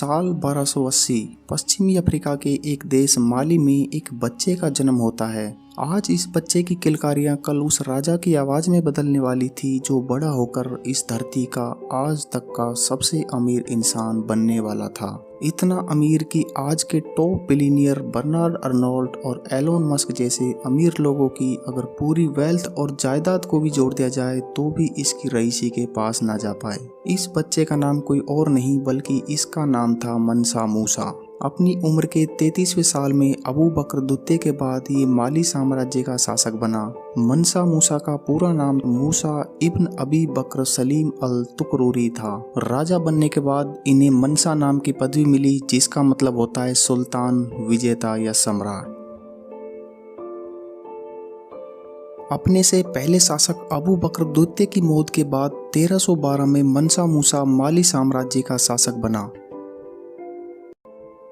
साल 1280 पश्चिमी अफ्रीका के एक देश माली में एक बच्चे का जन्म होता है। आज इस बच्चे की किलकारियां कल उस राजा की आवाज में बदलने वाली थी जो बड़ा होकर इस धरती का आज तक का सबसे अमीर इंसान बनने वाला था। इतना अमीर कि आज के टॉप बिलियनियर बर्नार्ड अर्नोल्ड और एलोन मस्क जैसे अमीर लोगों की अगर पूरी वेल्थ और जायदाद को भी जोड़ दिया जाए तो भी इसकी रईसी के पास ना जा पाए। इस बच्चे का नाम कोई और नहीं बल्कि इसका नाम था मनसा मूसा। अपनी उम्र के 33वें साल में अबू बकर दुत्ते के बाद ये माली साम्राज्य का शासक बना। मनसा मूसा का पूरा नाम मूसा इब्न अबी बकर सलीम अल तुकरूरी था। राजा बनने के बाद इन्हें मनसा नाम की पदवी मिली जिसका मतलब होता है सुल्तान, विजेता या सम्राट। अपने से पहले शासक अबू बकर दुत्ते की मौत के बाद 1312 में मनसा मूसा माली साम्राज्य का शासक बना।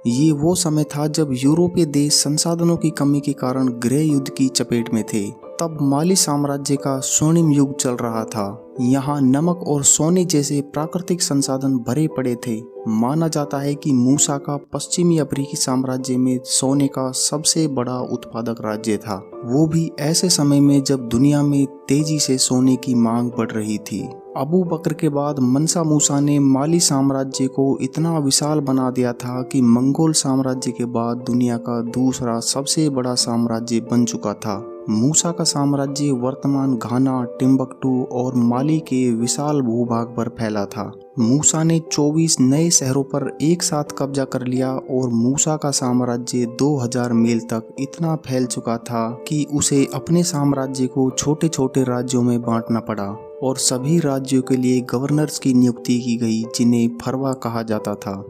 ये वो समय था जब यूरोपीय देश संसाधनों की कमी के कारण गृह युद्ध की चपेट में थे। तब माली साम्राज्य का स्वर्णिम युग चल रहा था। यहाँ नमक और सोने जैसे प्राकृतिक संसाधन भरे पड़े थे। माना जाता है कि मूसा का पश्चिमी अफ्रीकी साम्राज्य में सोने का सबसे बड़ा उत्पादक राज्य था, वो भी ऐसे समय में जब दुनिया में तेजी से सोने की मांग बढ़ रही थी। अबू बकर के बाद मनसा मूसा ने माली साम्राज्य को इतना विशाल बना दिया था कि मंगोल साम्राज्य के बाद दुनिया का दूसरा सबसे बड़ा साम्राज्य बन चुका था। मूसा का साम्राज्य वर्तमान घाना, टिम्बकटू और माली के विशाल भूभाग पर फैला था। मूसा ने 24 नए शहरों पर एक साथ कब्जा कर लिया और मूसा का साम्राज्य 2000 मील तक इतना फैल चुका था कि उसे अपने साम्राज्य को छोटे छोटे राज्यों में बांटना पड़ा और सभी राज्यों के लिए गवर्नर्स की नियुक्ति की गई जिन्हें फरवा कहा जाता था।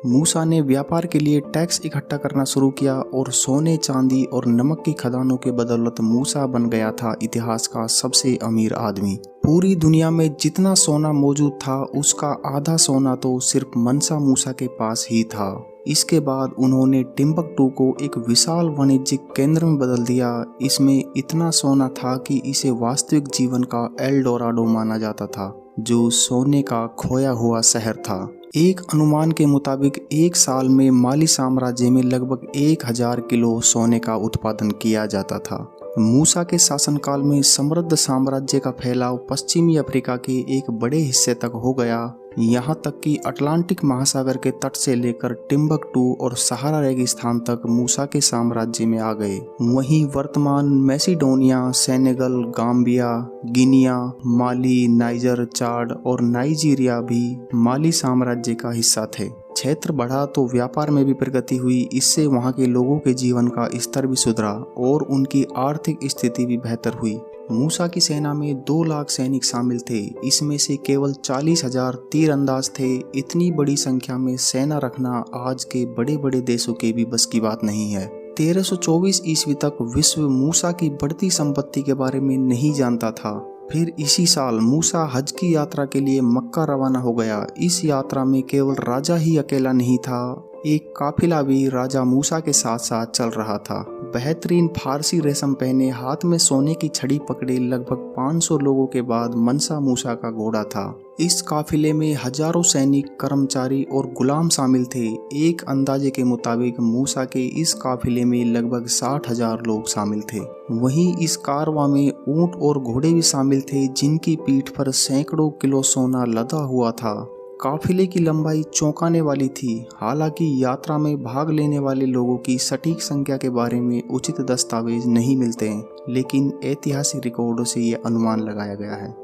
मूसा ने व्यापार के लिए टैक्स इकट्ठा करना शुरू किया और सोने, चांदी और नमक की खदानों के बदौलत मूसा बन गया था इतिहास का सबसे अमीर आदमी। पूरी दुनिया में जितना सोना मौजूद था उसका आधा सोना तो सिर्फ मनसा मूसा के पास ही था। इसके बाद उन्होंने टिम्बकटू को एक विशाल वाणिज्यिक केंद्र में बदल दिया। इसमें इतना सोना था कि इसे वास्तविक जीवन का एल डोराडो माना जाता था, जो सोने का खोया हुआ शहर था। एक अनुमान के मुताबिक एक साल में माली साम्राज्य में लगभग 1000 किलो सोने का उत्पादन किया जाता था। मूसा के शासनकाल में समृद्ध साम्राज्य का फैलाव पश्चिमी अफ्रीका के एक बड़े हिस्से तक हो गया, यहाँ तक कि अटलांटिक महासागर के तट से लेकर टिम्बकटू और सहारा रेगिस्तान तक मूसा के साम्राज्य में आ गए। वहीं वर्तमान मैसिडोनिया, सेनेगल, गाम्बिया, गिनिया, माली, नाइजर, चाड और नाइजीरिया भी माली साम्राज्य का हिस्सा थे। क्षेत्र बढ़ा तो व्यापार में भी प्रगति हुई। इससे वहां के लोगों के जीवन का स्तर भी सुधरा और उनकी आर्थिक स्थिति भी बेहतर हुई। मूसा की सेना में 2 लाख सैनिक शामिल थे। इसमें से केवल 40,000 तीरंदाज थे। इतनी बड़ी संख्या में सेना रखना आज के बड़े बड़े देशों के भी बस की बात नहीं है। 1324 ईस्वी तक विश्व मूसा की बढ़ती संपत्ति के बारे में नहीं जानता था। फिर इसी साल मूसा हज की यात्रा के लिए मक्का रवाना हो गया। इस यात्रा में केवल राजा ही अकेला नहीं था, एक काफिला भी राजा मूसा के साथ साथ चल रहा था। बेहतरीन फारसी रेशम पहने, हाथ में सोने की छड़ी पकड़े लगभग 500 लोगों के बाद मनसा मूसा का घोड़ा था। इस काफिले में हजारों सैनिक, कर्मचारी और गुलाम शामिल थे। एक अंदाजे के मुताबिक मूसा के इस काफिले में लगभग 60,000 लोग शामिल थे। वहीं इस कारवां में ऊंट और घोड़े भी शामिल थे जिनकी पीठ पर सैकड़ों किलो सोना लदा हुआ था। काफिले की लंबाई चौंकाने वाली थी। हालांकि यात्रा में भाग लेने वाले लोगों की सटीक संख्या के बारे में उचित दस्तावेज नहीं मिलते हैं, लेकिन ऐतिहासिक रिकॉर्डों से ये अनुमान लगाया गया है।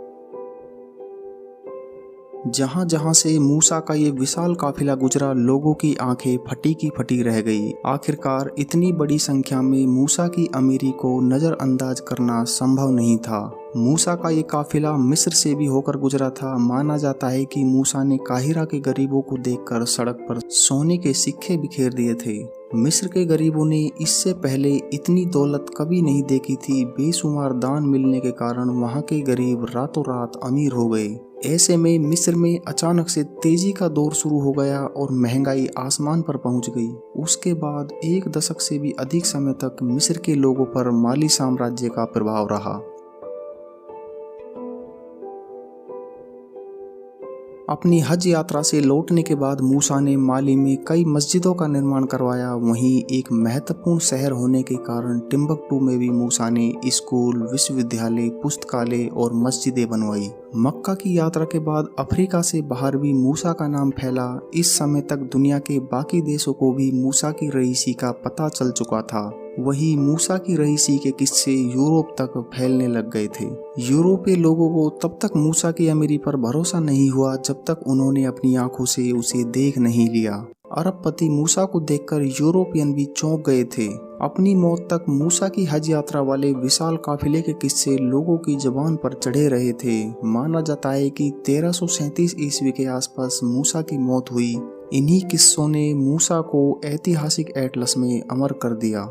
जहां जहां से मूसा का ये विशाल काफिला गुजरा, लोगों की आंखें फटी की फटी रह गई। आखिरकार इतनी बड़ी संख्या में मूसा की अमीरी को नजरअंदाज करना संभव नहीं था। मूसा का ये काफिला मिस्र से भी होकर गुजरा था। माना जाता है कि मूसा ने काहिरा के गरीबों को देखकर सड़क पर सोने के सिक्के बिखेर दिए थे। मिस्र के गरीबों ने इससे पहले इतनी दौलत कभी नहीं देखी थी। बेशुमार दान मिलने के कारण वहाँ के गरीब रातों रात अमीर हो गए। ऐसे में मिस्र में अचानक से तेजी का दौर शुरू हो गया और महंगाई आसमान पर पहुंच गई। उसके बाद 1 दशक से भी अधिक समय तक मिस्र के लोगों पर माली साम्राज्य का प्रभाव रहा। अपनी हज यात्रा से लौटने के बाद मूसा ने माली में कई मस्जिदों का निर्माण करवाया। वहीं एक महत्वपूर्ण शहर होने के कारण टिम्बकटू में भी मूसा ने स्कूल, विश्वविद्यालय, पुस्तकालय और मस्जिदें बनवाई। मक्का की यात्रा के बाद अफ्रीका से बाहर भी मूसा का नाम फैला। इस समय तक दुनिया के बाकी देशों को भी मूसा की रईसी का पता चल चुका था। वही मूसा की रईसी के किस्से यूरोप तक फैलने लग गए थे। यूरोपीय लोगों को तब तक मूसा की अमीरी पर भरोसा नहीं हुआ जब तक उन्होंने अपनी आंखों से उसे देख नहीं लिया। अरबपति मूसा को देखकर यूरोपियन भी चौंक गए थे। अपनी मौत तक मूसा की हज यात्रा वाले विशाल काफिले के किस्से लोगों की जुबान पर चढ़े रहे थे। माना जाता है कि 1337 ईस्वी के आसपास मूसा की मौत हुई। इन्हीं किस्सों ने मूसा को ऐतिहासिक एटलस में अमर कर दिया।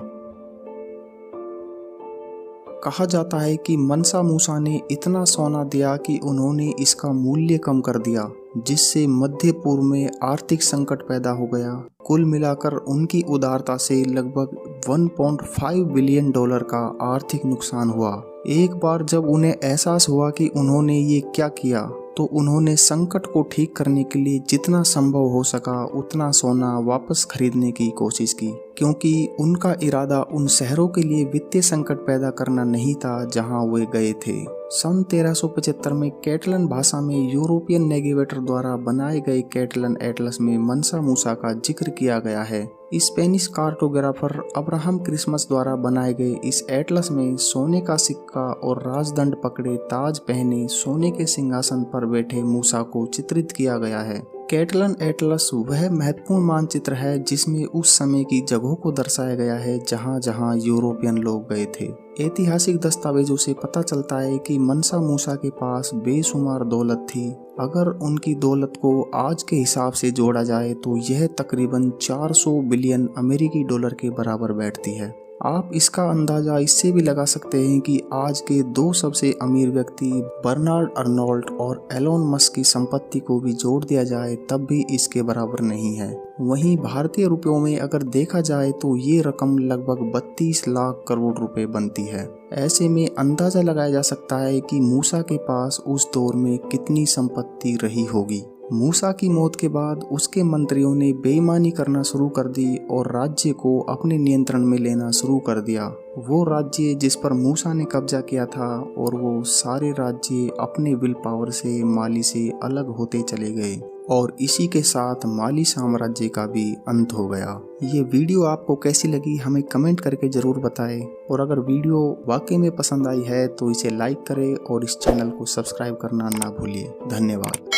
कहा जाता है कि मनसा मूसा ने इतना सोना दिया कि उन्होंने इसका मूल्य कम कर दिया, जिससे मध्य पूर्व में आर्थिक संकट पैदा हो गया। कुल मिलाकर उनकी उदारता से लगभग 1.5 बिलियन डॉलर का आर्थिक नुकसान हुआ। एक बार जब उन्हें एहसास हुआ कि उन्होंने ये क्या किया, तो उन्होंने संकट को ठीक करने के लिए जितना संभव हो सका उतना सोना वापस खरीदने की कोशिश की, क्योंकि उनका इरादा उन शहरों के लिए वित्तीय संकट पैदा करना नहीं था जहां वे गए थे। सन 1375 में कैटलन भाषा में यूरोपियन नेविगेटर द्वारा बनाए गए कैटलन एटलस में मनसा मूसा का जिक्र किया गया है। स्पेनिश कार्टोग्राफर अब्राहम क्रिसमस द्वारा बनाए गए इस एटलस में सोने का सिक्का और राजदंड पकड़े, ताज पहने, सोने के सिंहासन पर बैठे मूसा को चित्रित किया गया है। कैटलन एटलस वह महत्वपूर्ण मानचित्र है जिसमें उस समय की जगहों को दर्शाया गया है जहां जहां यूरोपियन लोग गए थे। ऐतिहासिक दस्तावेजों से पता चलता है कि मनसा मूसा के पास बेशुमार दौलत थी। अगर उनकी दौलत को आज के हिसाब से जोड़ा जाए तो यह तकरीबन 400 बिलियन अमेरिकी डॉलर के बराबर बैठती है। आप इसका अंदाजा इससे भी लगा सकते हैं कि आज के दो सबसे अमीर व्यक्ति बर्नार्ड अर्नोल्ट और एलोन मस्क की संपत्ति को भी जोड़ दिया जाए तब भी इसके बराबर नहीं है। वहीं भारतीय रुपयों में अगर देखा जाए तो ये रकम लगभग 32 लाख करोड़ रुपए बनती है। ऐसे में अंदाजा लगाया जा सकता है कि मूसा के पास उस दौर में कितनी संपत्ति रही होगी। मूसा की मौत के बाद उसके मंत्रियों ने बेईमानी करना शुरू कर दी और राज्य को अपने नियंत्रण में लेना शुरू कर दिया। वो राज्य जिस पर मूसा ने कब्जा किया था, और वो सारे राज्य अपने विल पावर से माली से अलग होते चले गए और इसी के साथ माली साम्राज्य का भी अंत हो गया। ये वीडियो आपको कैसी लगी हमें कमेंट करके जरूर बताएं, और अगर वीडियो वाकई में पसंद आई है तो इसे लाइक करें और इस चैनल को सब्सक्राइब करना ना भूलिए। धन्यवाद।